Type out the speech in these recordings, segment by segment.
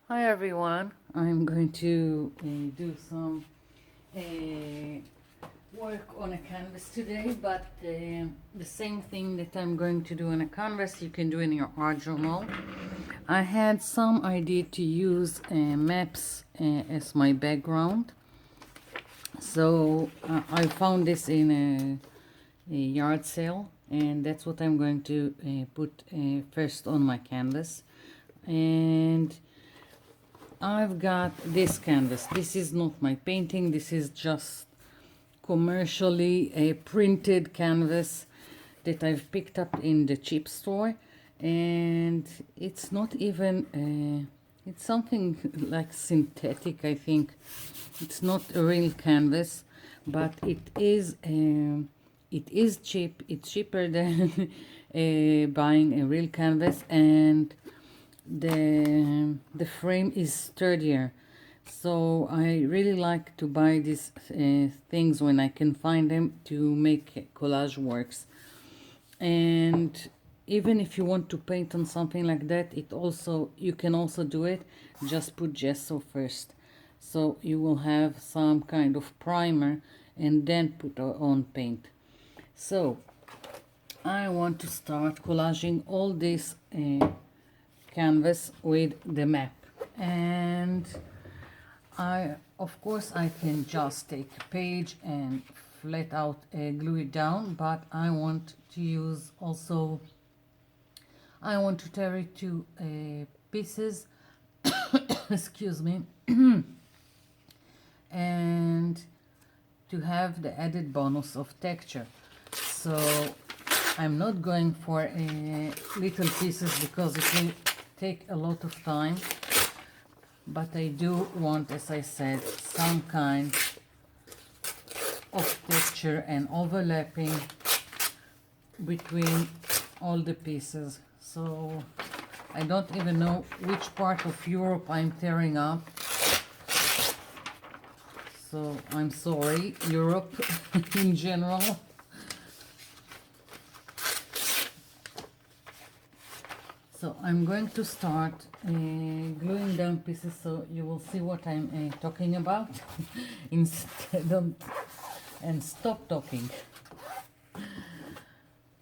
Hi everyone, I'm going to do some work on a canvas today, but the same thing that I'm going to do on a canvas you can do in your art journal. I had some idea to use maps as my background, so I found this in a yard sale, and that's what I'm going to put first on my canvas. And I've got this canvas. This is not my painting. This is just commercially a printed canvas that I've picked up in the cheap store. And it's not even, it's something like synthetic, I think. It's not a real canvas, but it is cheap. It's cheaper than buying a real canvas, and the frame is sturdier, so I really like to buy these things when I can find them to make collage works. And even if you want to paint on something like that, you can also do it. Just put gesso first, so you will have some kind of primer, and then put on paint. So I want to start collaging all this canvas with the map, and of course I can just take a page and flat out glue it down, but I want to use also, I want to tear it to pieces excuse me, and to have the added bonus of texture. So I'm not going for little pieces because it will take a lot of time, but I do want, as I said, some kind of texture and overlapping between all the pieces. So I don't even know which part of Europe I'm tearing up, so I'm sorry, Europe in general. So I'm going to start gluing down pieces, so you will see what I'm talking about instead of, and stop talking.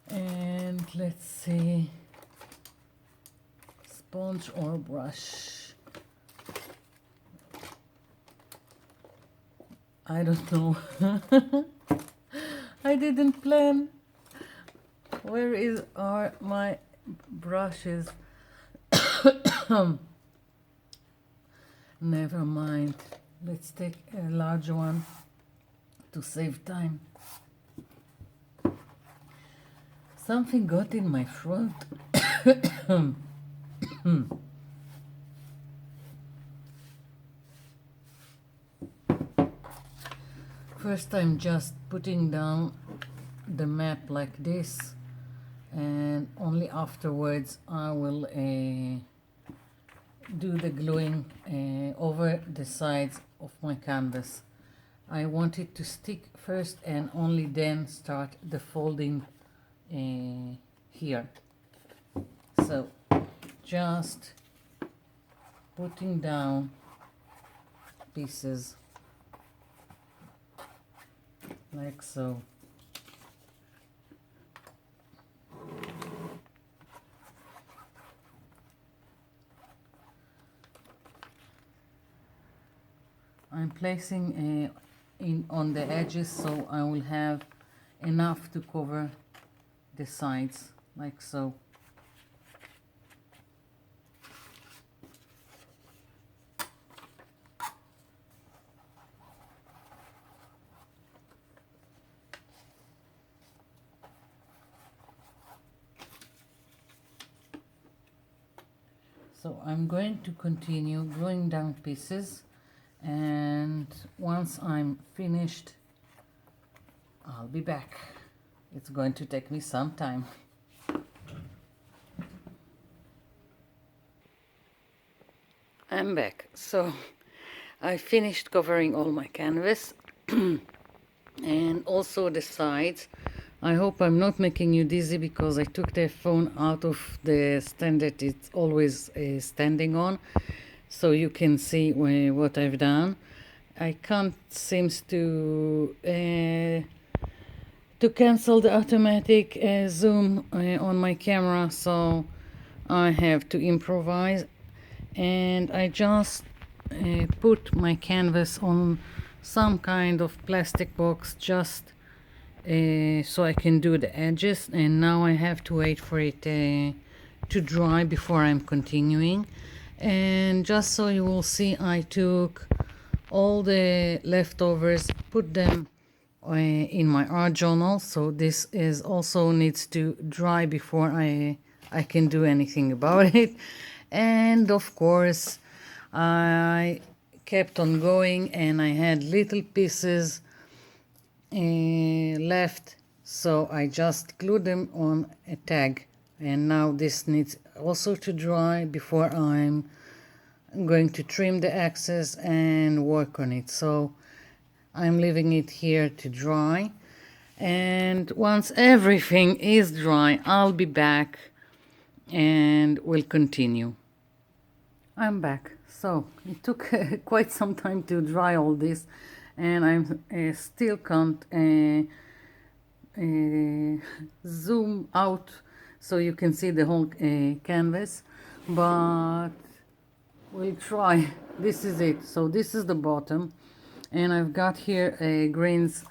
And let's see, sponge or brush, I don't know. I didn't plan. Where are my brushes? Never mind, let's take a large one to save time. Something got in my throat. First I'm just putting down the map like this, and only afterwards I will do the gluing over the sides of my canvas. I want it to stick first, and only then start the folding here. So just putting down pieces like so. I'm placing on the edges, so I will have enough to cover the sides, like so. So I'm going to continue gluing down pieces, and once I'm finished I'll be back. It's going to take me some time. I'm back. So I finished covering all my canvas and also the sides. I hope I'm not making you dizzy, because I took the phone out of the stand that it's always standing on. so you can see what I've done. I can't seems to cancel the automatic zoom on my camera, so I have to improvise. And I just put my canvas on some kind of plastic box just so I can do the edges, and now I have to wait for it to dry before I'm continuing. And just so you will see, I took all the leftovers, put them in my art journal, so this is also needs to dry before I can do anything about it. And of course I kept on going, and I had little pieces left, so I just glued them on a tag. And now this needs also to dry before I'm going to trim the excess and work on it. So I'm leaving it here to dry, and once everything is dry I'll be back and we'll continue. I'm back. So it took quite some time to dry all this, and I still can't zoom out so you can see the whole canvas, but we'll try. This is it. So this is the bottom, and I've got here a greens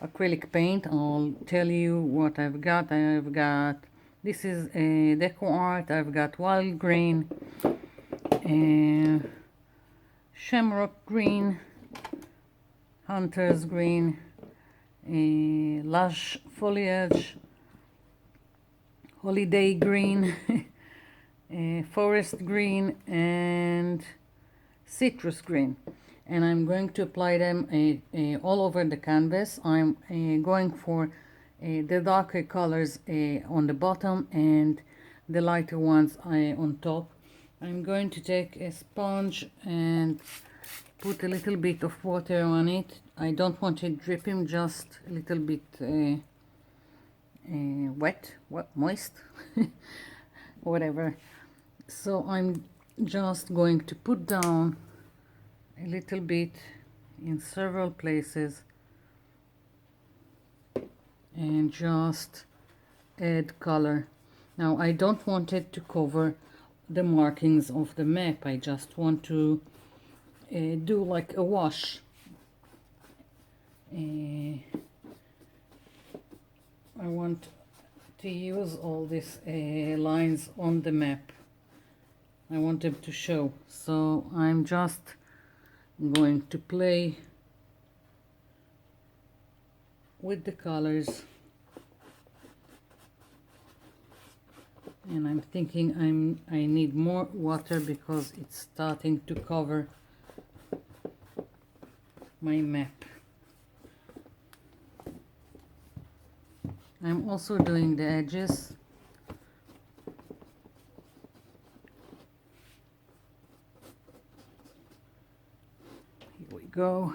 acrylic paint. I'll tell you what I've got. This is a deco art. I've got wild green, shamrock green, hunter's green, lush foliage, holiday green, forest green, and citrus green. And I'm going to apply them all over the canvas. I'm going for the darker colors on the bottom and the lighter ones on top. I'm going to take a sponge and put a little bit of water on it. I don't want it dripping, just a little bit wet, moist, whatever. So I'm just going to put down a little bit in several places and just add color. Now I don't want it to cover the markings of the map. I just want to do like a wash. I want to use all these lines on the map. I want them to show, so I'm just going to play with the colors, and I'm thinking I need more water because it's starting to cover my map. I'm also doing the edges. Here we go.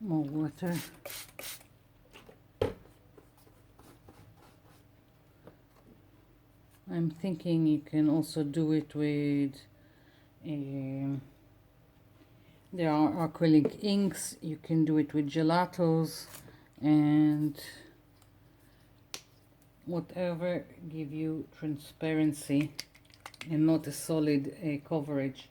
More water. I'm thinking you can also do it with there are acrylic inks. You can do it with gelatos and whatever give you transparency and not a solid coverage.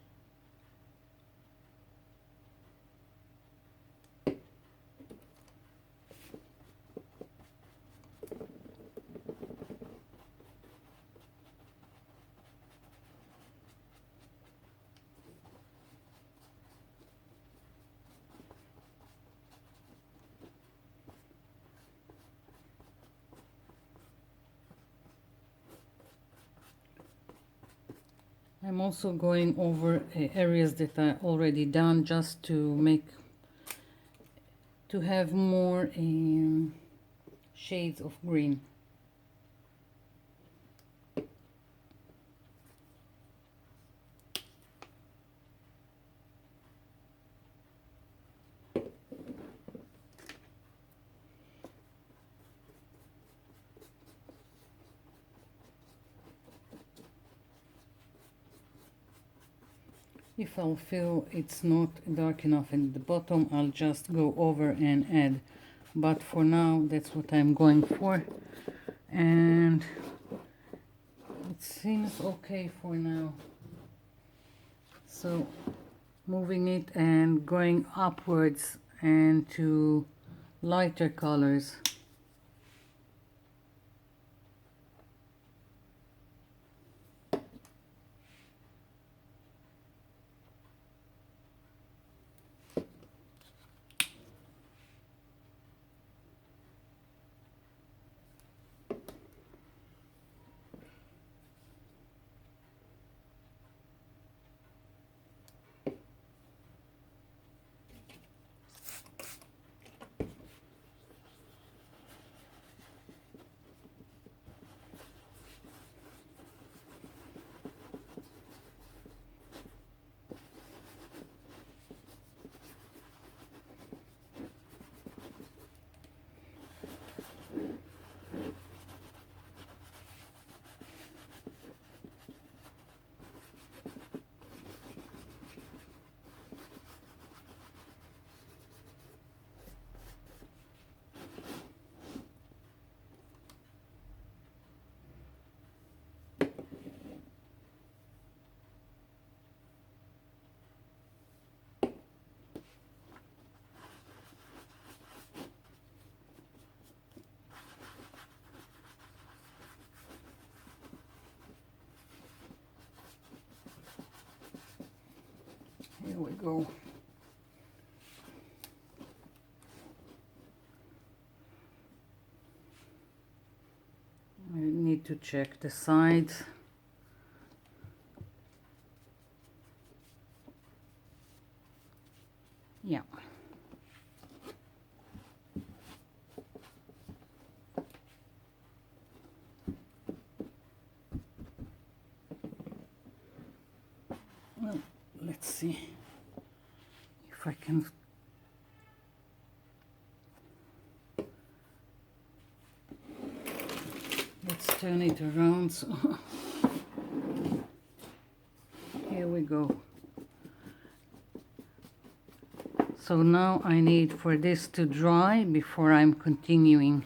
I'm also going over areas that are already done just to have more shades of green. If I'll feel it's not dark enough at the bottom, I'll just go over and add, but for now that's what I'm going for, and it seems okay for now. So moving it and going upwards and to lighter colors. Here we go. I need to check the sides. Yeah. Well, let's see if I can. Let's turn it around. So here we go. So now I need for this to dry before I'm continuing.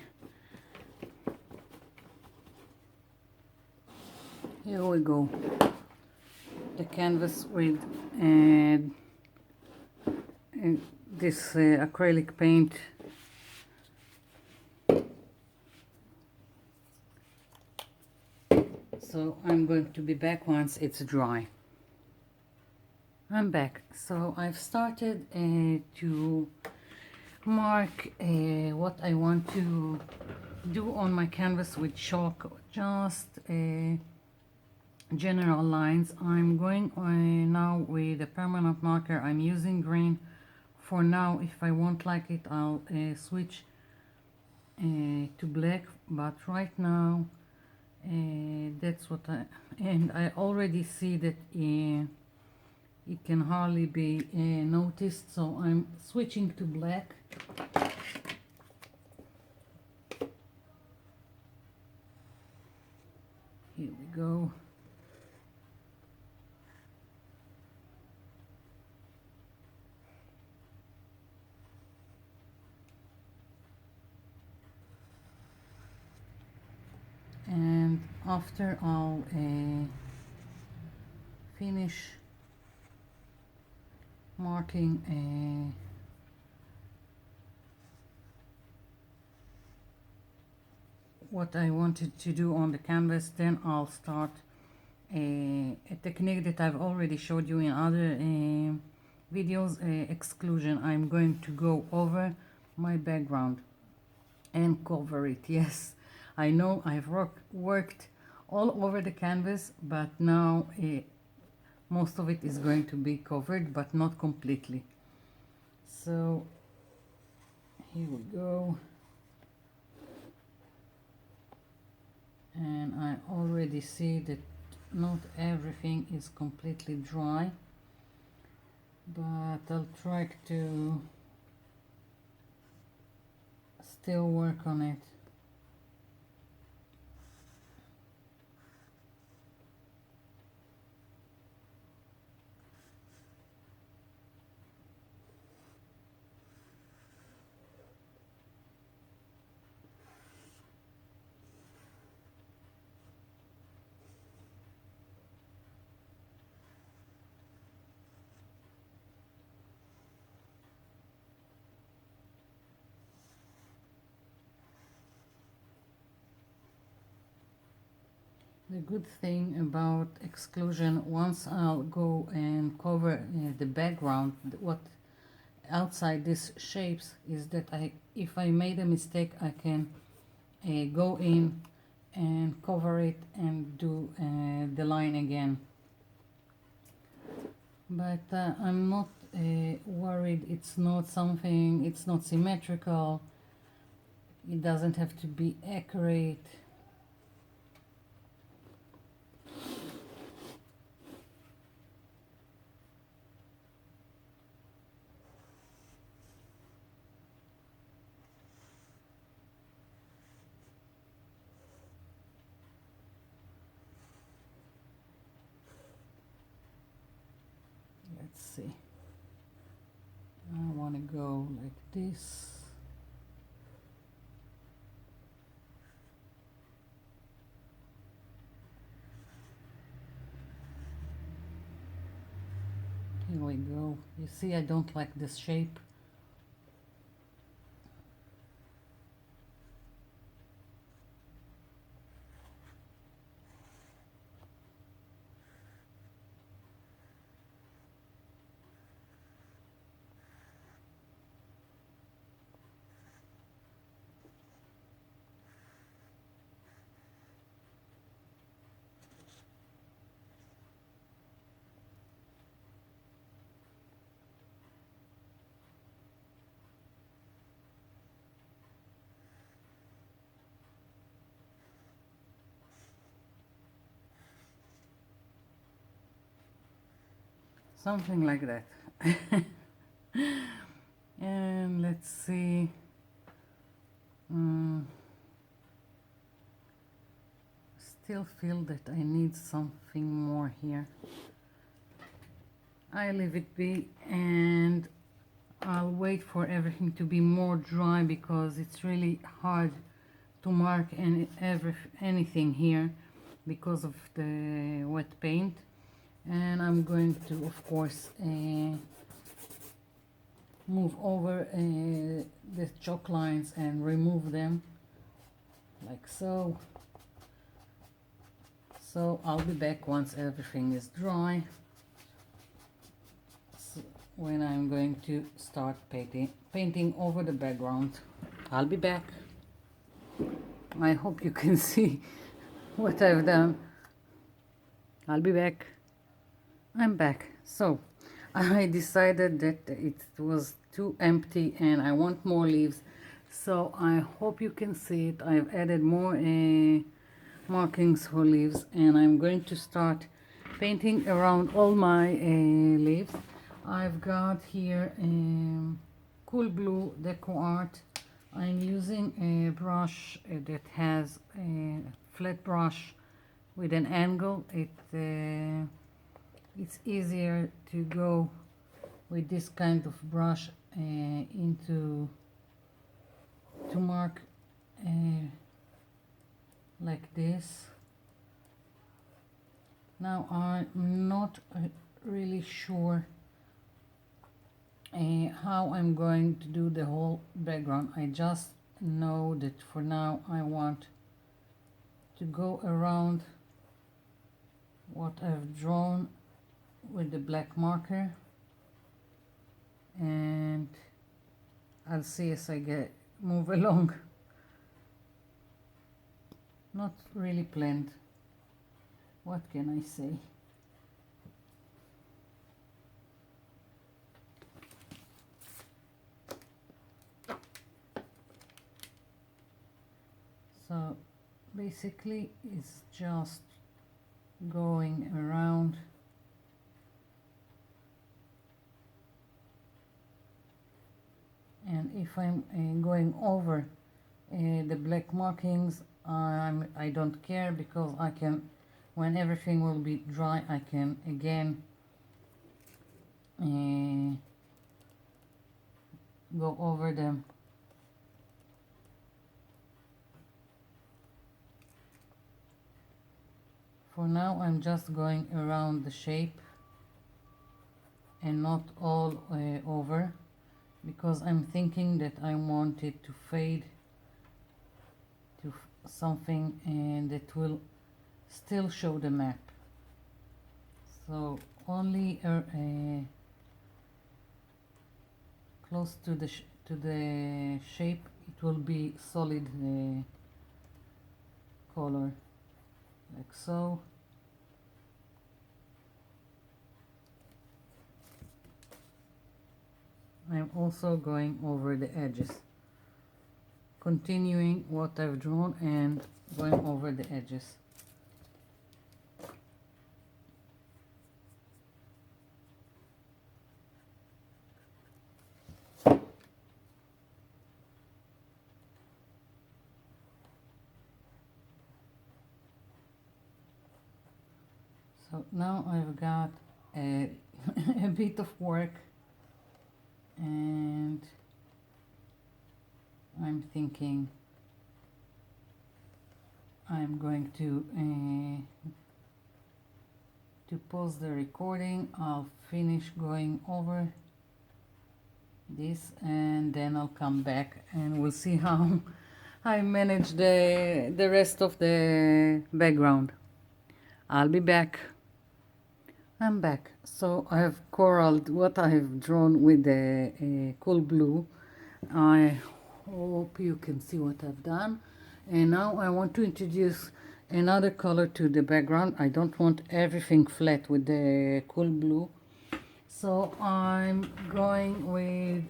Here we go. The canvas with this acrylic paint. So I'm going to be back once it's dry. I'm back. So I've started to mark what I want to do on my canvas with chalk, just general lines. I'm going now with a permanent marker. I'm using green for now. If I won't like it, I'll switch to black, but right now that's what I already see that it can hardly be noticed, so I'm switching to black. Here we go. And after I'll finish marking what I wanted to do on the canvas, then I'll start a technique that I've already showed you in other videos, exclusion. I'm going to go over my background and cover it. Yes, I know I've worked all over the canvas, but now most of it is going to be covered, but not completely. So here we go. And I already see that not everything is completely dry, but I'll try to still work on it. The good thing about exclusion, once I'll go and cover the background, what outside these shapes, is that if I made a mistake, I can go in and cover it and do the line again. But I'm not worried. It's not symmetrical. It doesn't have to be accurate. Let's see. I want to go like this. Here we go. You see, I don't like this shape. Something like that. And let's see. Still feel that I need something more here. I leave it be and I'll wait for everything to be more dry, because it's really hard to mark anything here because of the wet paint. And I'm going to, of course, move over the chalk lines and remove them like so. So I'll be back once everything is dry, when I'm going to start painting over the background. I'll be back. I hope you can see what I've done. I'll be back. I'm back. So I decided that it was too empty and I want more leaves, so I hope you can see it. I've added more markings for leaves, and I'm going to start painting around all my leaves. I've got here Cool Blue Deco Art. I'm using a brush that has a flat brush with an angle. It's easier to go with this kind of brush to mark like this. Now I'm not really sure how I'm going to do the whole background. I just know that for now I want to go around what I've drawn with the black marker, and I'll see as I move along. Not really planned. What can I say? So basically it's just going around and if I'm going over the black markings, I don't care, because I can, when everything will be dry, I can again go over them. For now I'm just going around the shape and not all over, because I'm thinking that I want it to fade to something and that will still show the map. So only close to the shape it will be solid color, like so. I'm also going over the edges, continuing what I've drawn and going over the edges. So now I've got a, a bit of work, and I'm thinking I'm going to pause the recording. I'll finish going over this and then I'll come back and we'll see how I manage the rest of the background. I'll be back. I'm back. So I have coralled what I've drawn with the cool blue. I hope you can see what I've done. And now I want to introduce another color to the background. I don't want everything flat with the cool blue. So I'm going with,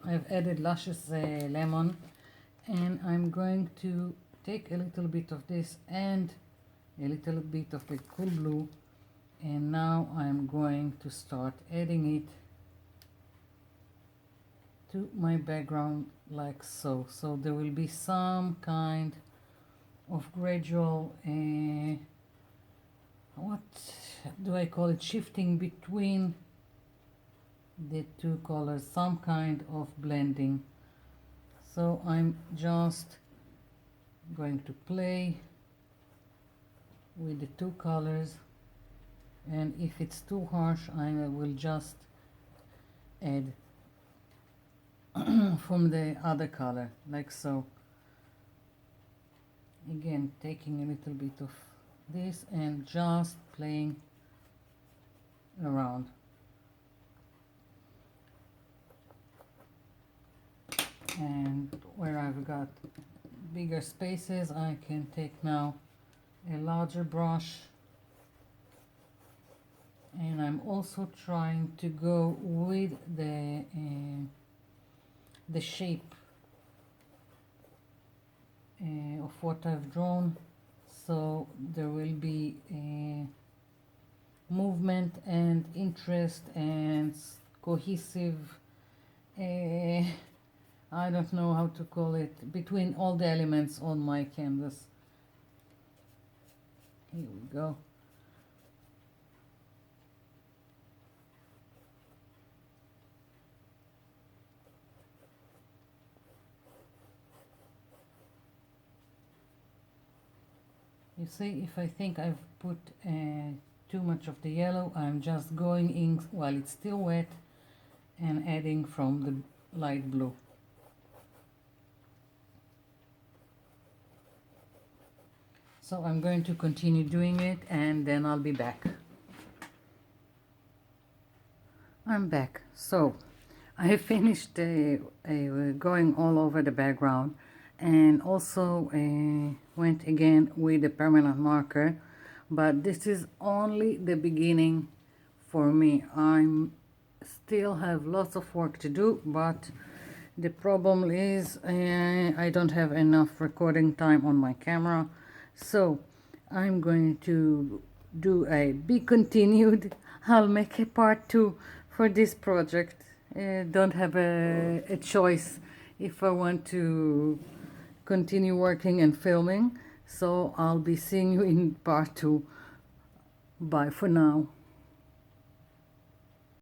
I've added luscious lemon, and I'm going to take a little bit of this and a little bit of the cool blue, and now I'm going to start adding it to my background like so. So there will be some kind of gradual, what do I call it, shifting between the two colors, some kind of blending. So I'm just going to play with the two colors, and if it's too harsh I will just add from the other color, like so. Again, taking a little bit of this and just playing around. And where I've got bigger spaces, I can take now a larger brush, and I'm also trying to go with the shape of what I've drawn, so there will be a movement and interest and cohesive, I don't know how to call it, between all the elements on my canvas. Here we go. You see, if I think I've put too much of the yellow, I'm just going in while it's still wet and adding from the light blue. So I'm going to continue doing it and then I'll be back. I'm back. So I finished going all over the background, and also went again with the permanent marker, but this is only the beginning for me. I'm still have lots of work to do, but the problem is I don't have enough recording time on my camera, so I'm going to do a be continued. I'll make a part 2 for this project. Don't have a choice if I want to continue working and filming, so I'll be seeing you in part 2. Bye for now.